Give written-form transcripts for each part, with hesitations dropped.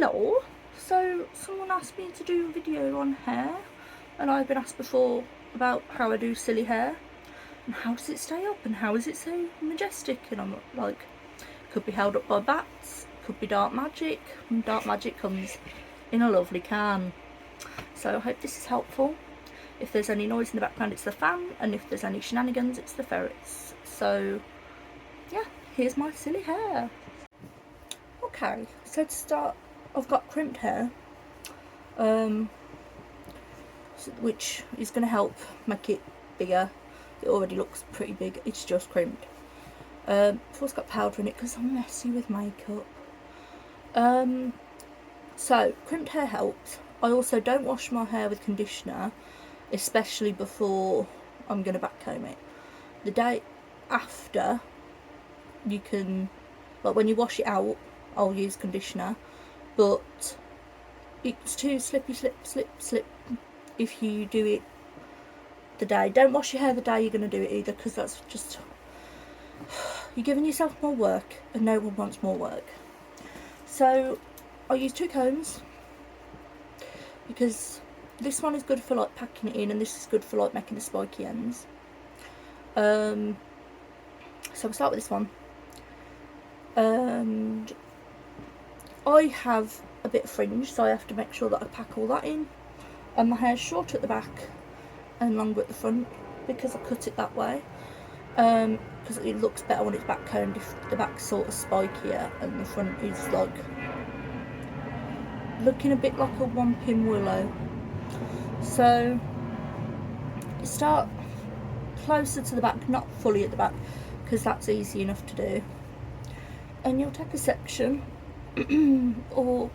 Hello! So someone asked me to do a video on hair, and I've been asked before about how I do silly hair and how does it stay up and how is it so majestic, and I'm like, could be held up by bats, could be dark magic, and dark magic comes in a lovely can. So I hope this is helpful. If there's any noise in the background, it's the fan, and if there's any shenanigans, it's the ferrets. So yeah, here's my silly hair. Okay, so to start, I've got crimped hair, which is going to help make it bigger. It already looks pretty big, it's just crimped. I've also got powder in it because I'm messy with makeup. So crimped hair helps. I also don't wash my hair with conditioner, especially before I'm going to backcomb it. The day after, you can, like when you wash it out, I'll use conditioner, but it's too slip if you do it the day. Don't wash your hair the day you're going to do it either, because that's just, you're giving yourself more work and no one wants more work. So I use 2 combs because this one is good for like packing it in and this is good for like making the spiky ends. So we'll start with this one. And I have a bit of fringe, so I have to make sure that I pack all that in. And my hair's short at the back and longer at the front because I cut it that way. Because it looks better when it's back combed if the back's sort of spikier and the front is like looking a bit like a one-pin willow. So you start closer to the back, not fully at the back, because that's easy enough to do. And you'll take a section or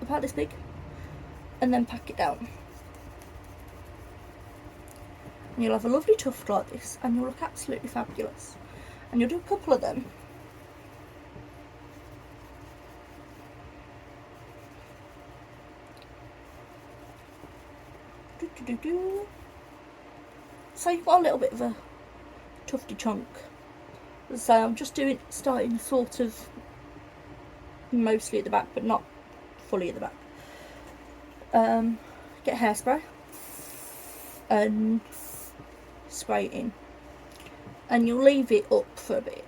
about this big and then pack it down. And you'll have a lovely tuft like this and you'll look absolutely fabulous. And you'll do a couple of them. So you've got a little bit of a tufty chunk. So I'm just starting sort of mostly at the back, but not fully at the back. Get hairspray and spray it in, and you'll leave it up for a bit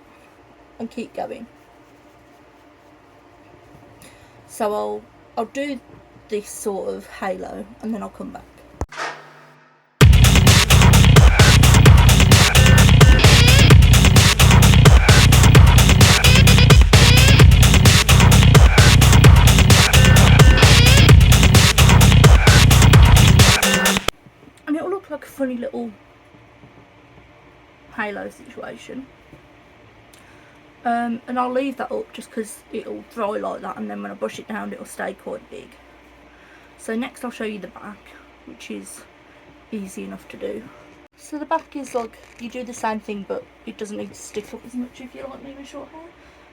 and keep going. So I'll do this sort of halo and then I'll come back. And it'll look like a funny little halo situation. And I'll leave that up just because it'll dry like that, and then when I brush it down it'll stay quite big. So next I'll show you the back, which is easy enough to do. So the back is like, you do the same thing but it doesn't need to stiff up as much if you like me with short hair.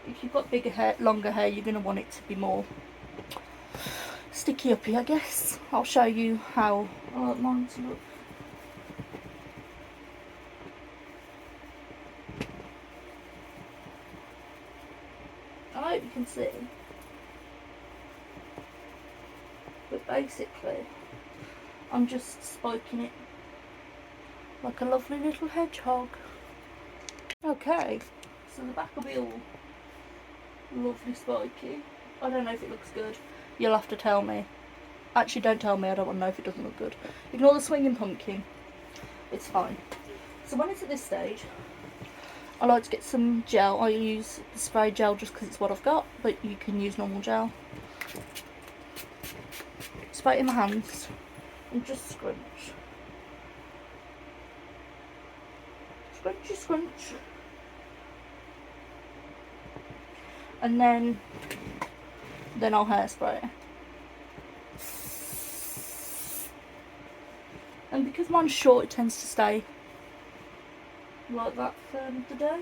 If you've got bigger hair, longer hair, you're going to want it to be more sticky uppy, I guess. I'll show you how I like mine to look. I hope you can see, but basically I'm just spiking it like a lovely little hedgehog. Okay, so the back will be all lovely spiky. I don't know if it looks good, you'll have to tell me. Actually, don't tell me, I don't want to know if it doesn't look good. Ignore the swinging pumpkin, it's fine. So when it's at this stage, I like to get some gel. I use the spray gel just because it's what I've got, but you can use normal gel. Spray it in my hands and just scrunch. Scrunchy scrunch. And then I'll hairspray it. And because mine's short, it tends to stay like that for the day.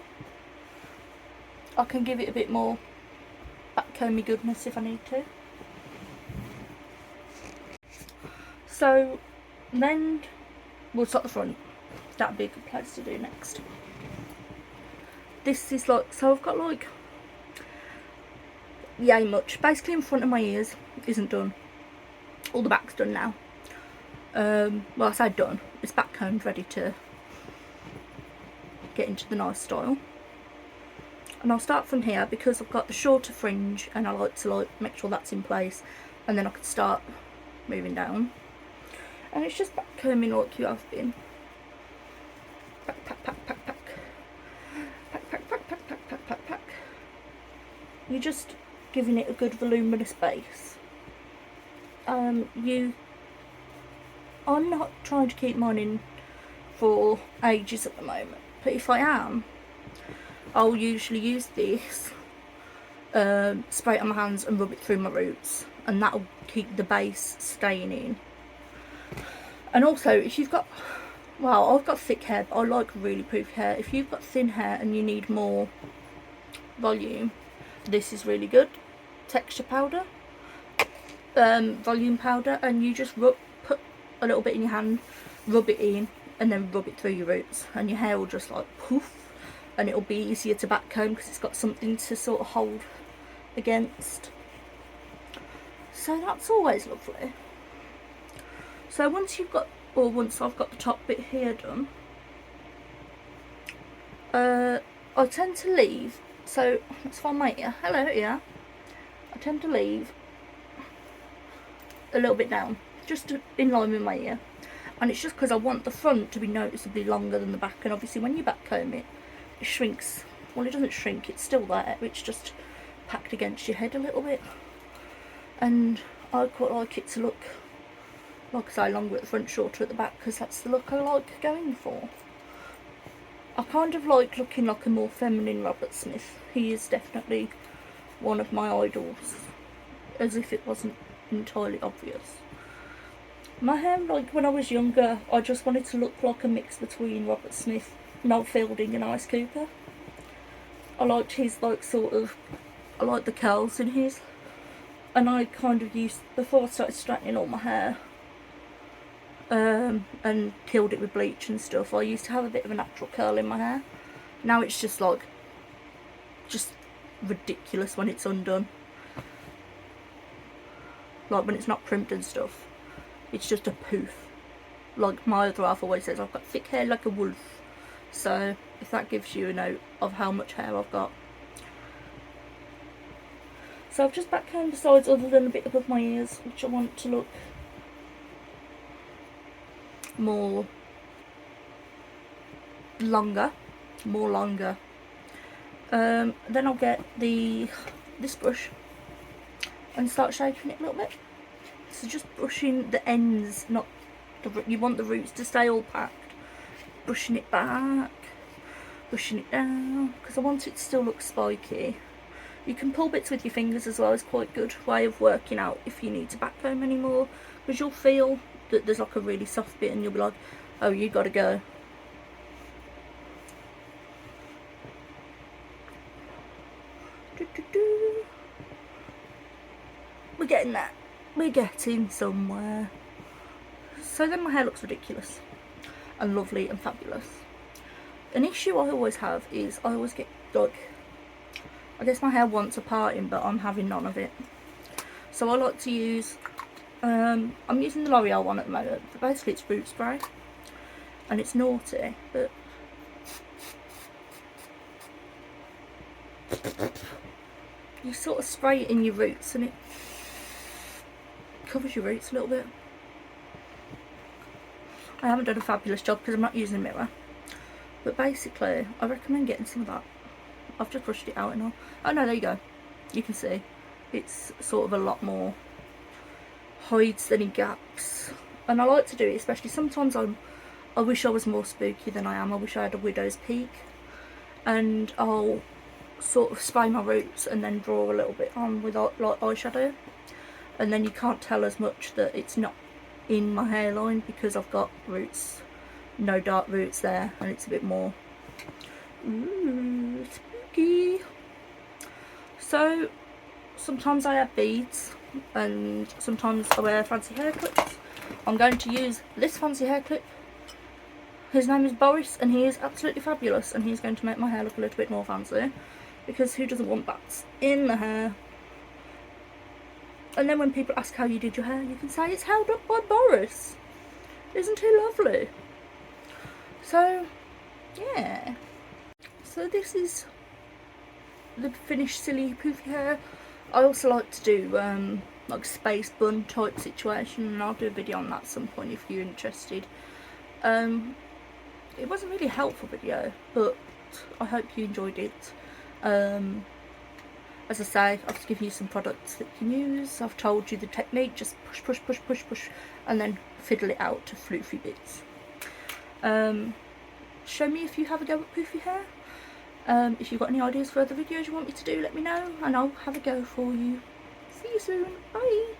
I can give it a bit more backcomby goodness if I need to. So then we'll start the front. That'd be a good place to do next. This is like, so I've got like, yay much, basically in front of my ears, isn't done. All the back's done now. Well, I say done, it's backcombed, ready to get into the nice style. And I'll start from here because I've got the shorter fringe and I like to make sure that's in place, and then I can start moving down. And it's just backcombing like you have been. Pack, pack, pack, pack, pack. Pack, pack, pack, pack, pack, pack, pack, pack. You're just giving it a good voluminous base. I'm not trying to keep mine in for ages at the moment, but if I am, I'll usually use this, spray it on my hands and rub it through my roots, and that'll keep the base staying in. And also, if you've got, well, I've got thick hair, but I like really poofy hair. If you've got thin hair and you need more volume, this is really good. Texture powder, volume powder, and you just put a little bit in your hand, rub it in, and then rub it through your roots, and your hair will just like poof, and it'll be easier to backcomb because it's got something to sort of hold against. So that's always lovely. So once you've got, or once I've got the top bit here done, I tend to leave, so let's find my ear. Hello ear. I tend to leave a little bit down, just in line with my ear, and it's just because I want the front to be noticeably longer than the back. And obviously when you backcomb it, it shrinks. Well, it doesn't shrink, it's still there, it's just packed against your head a little bit. And I quite like it to look, like I say, longer at the front, shorter at the back, because that's the look I like going for. I kind of like looking like a more feminine Robert Smith. He is definitely one of my idols, as if it wasn't entirely obvious. My hair, like when I was younger, I just wanted to look like a mix between Robert Smith, Noel Fielding and Alice Cooper. I liked his like sort of, I liked the curls in his, and I kind of used, before I started straightening all my hair and killed it with bleach and stuff, I used to have a bit of a natural curl in my hair. Now it's just like, just ridiculous when it's undone. Like when it's not crimped and stuff, it's just a poof. Like my other half always says, I've got thick hair like a wolf. So if that gives you a note of how much hair I've got. So I've just backcombed the sides other than a bit above my ears, which I want to look more longer. Then I'll get this brush and start shaping it a little bit. So just brushing the ends, not the, you want the roots to stay all packed. Brushing it back, brushing it down, because I want it to still look spiky. You can pull bits with your fingers as well, it's quite a good way of working out if you need to backcomb anymore, because you'll feel that there's like a really soft bit and you'll be like, oh, you gotta go. We're getting there. We're getting somewhere. So then my hair looks ridiculous and lovely and fabulous. An issue I always have is I always get like, I guess my hair wants a parting, but I'm having none of it. So I like to use, I'm using the L'Oreal one at the moment, but basically it's root spray, and it's naughty, but you sort of spray it in your roots and it covers your roots a little bit. I haven't done a fabulous job because I'm not using a mirror, but basically I recommend getting some of that. I've just brushed it out and all. Oh no, there you go. You can see it's sort of a lot more, hides any gaps, and I like to do it, especially sometimes I wish I was more spooky than I am. I wish I had a widow's peak, and I'll sort of spray my roots and then draw a little bit on with like eyeshadow, and then you can't tell as much that it's not in my hairline because I've got roots, no dark roots there, and it's a bit more spooky. So sometimes I have beads and sometimes I wear fancy hair clips. I'm going to use this fancy hair clip. His name is Boris and he is absolutely fabulous, and he's going to make my hair look a little bit more fancy, because who doesn't want bats in the hair? And then when people ask how you did your hair, you can say it's held up by Boris. Isn't he lovely? So, yeah. So this is the finished silly poofy hair. I also like to do like space bun type situation, and I'll do a video on that at some point if you're interested. It wasn't really a helpful video, but I hope you enjoyed it. As I say, I've given you some products that you can use. I've told you the technique, just push, push, push, push, push, and then fiddle it out to floofy bits. Show me if you have a go at poofy hair. If you've got any ideas for other videos you want me to do, let me know, and I'll have a go for you. See you soon. Bye.